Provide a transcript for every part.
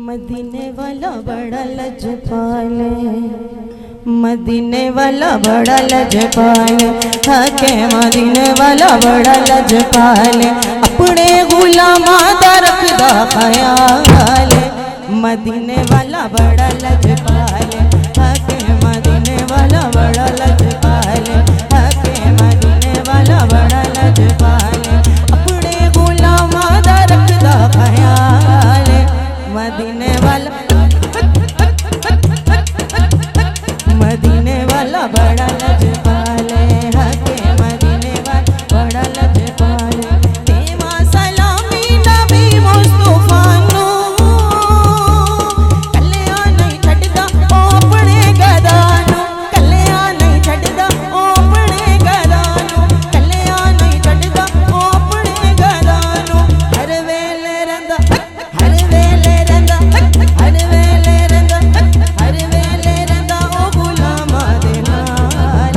मदीने वाला बड़ा लजपाले, मदीने वाला बड़ा लजपाले, हके मदीने वाला बड़ा लजपाले, अपने गुलामा दा रखदा ख्याल। मदीने वाला बड़ा लजपाले, हके मदीने वाला बड़ा लजपाले, हके मदीने वाला बड़ा लजपाले, अपने गुलामा दा रखदा ख्याल। मदीने वाला मदीने वाला बड़ा लजपाले, हके मदीने वाला बड़ा लजपाले। तेवा सलामी नबी मुस्तफा नू, कलिया नहीं छड्डदा ओ अपने गदा नू, कलिया नहीं छड्डदा ओ अपने गदा नू, कलिया नहीं छड्डदा ओ अपने गदा नू। हर वेले रंदा, हर वेले रंदा, हर वेले रंदा, हर वेले रंदा ओ गुलामा दे नाल।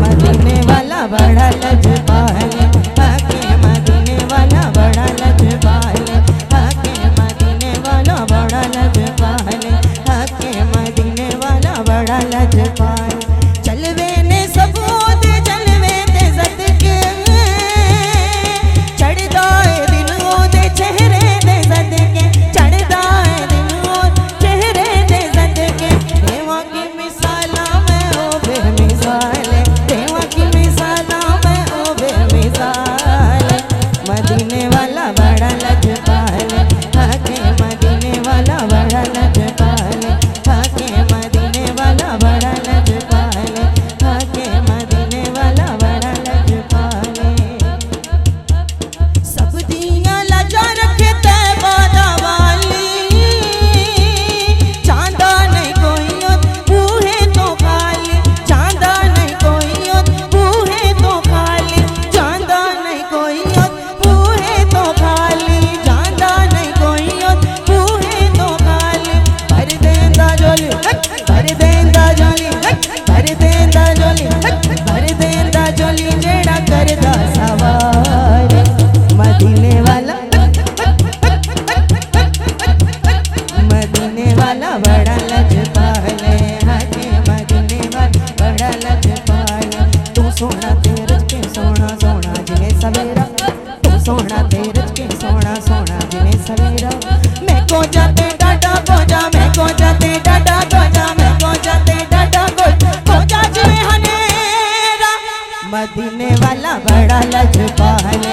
मदीने वाला बड़ा लजपाले, हके मदीने वाला बड़ा लजपाले, हके मदीने वाला बड़ा लजपाले, हके मदीने वाला बड़ा लजपाले। चलवे ने सबो दे चलवे ते सदके, चढ़दा है दिन ओदे चेहरे दे सदके, चढ़दा है दिन ओ चेहरे दे सदके। देवा की मिसाला मैं ओ बेमिसाल, देवा की मिसाला मैं ओ बेमिसाल। मदीने वाला बड़ा लजपाले, हके मदीने वाला बड़ा लजपाले, हके मदीने वाला बड़ा लजपाले, हके मदीने वाला बड़ा लजपाले। सब दियां लाजा रखे तैबा दा वाली, चांदा नहीं कोई उत बूहे तो खाली, चांदा नहीं कोई उत बूहे तो खाली, चांदा नहीं कोई उत बूहे तो खाली, चांदा नहीं कोई उत बूहे तो खाली। भर देंदा जोली, भर देंदा जोली, भर देंदा जोली, भर देंदा जोली, जेड़ा करदा सवार। मदीने वाला मदीने वाला बड़ा लजपाले, हके मदीने वाला बड़ा लजपाले। तू सोना तेरे के सोना सोना जिने सवेरा, तू सोना तेरे के सोना सोना जिने सवेरा। मैं को जाते डाडा को जा, मैं को जाते डाडा को जा, मैं को जाते डाडा को जा जिने हनेरा। मदीने वाला बड़ा लजपाले,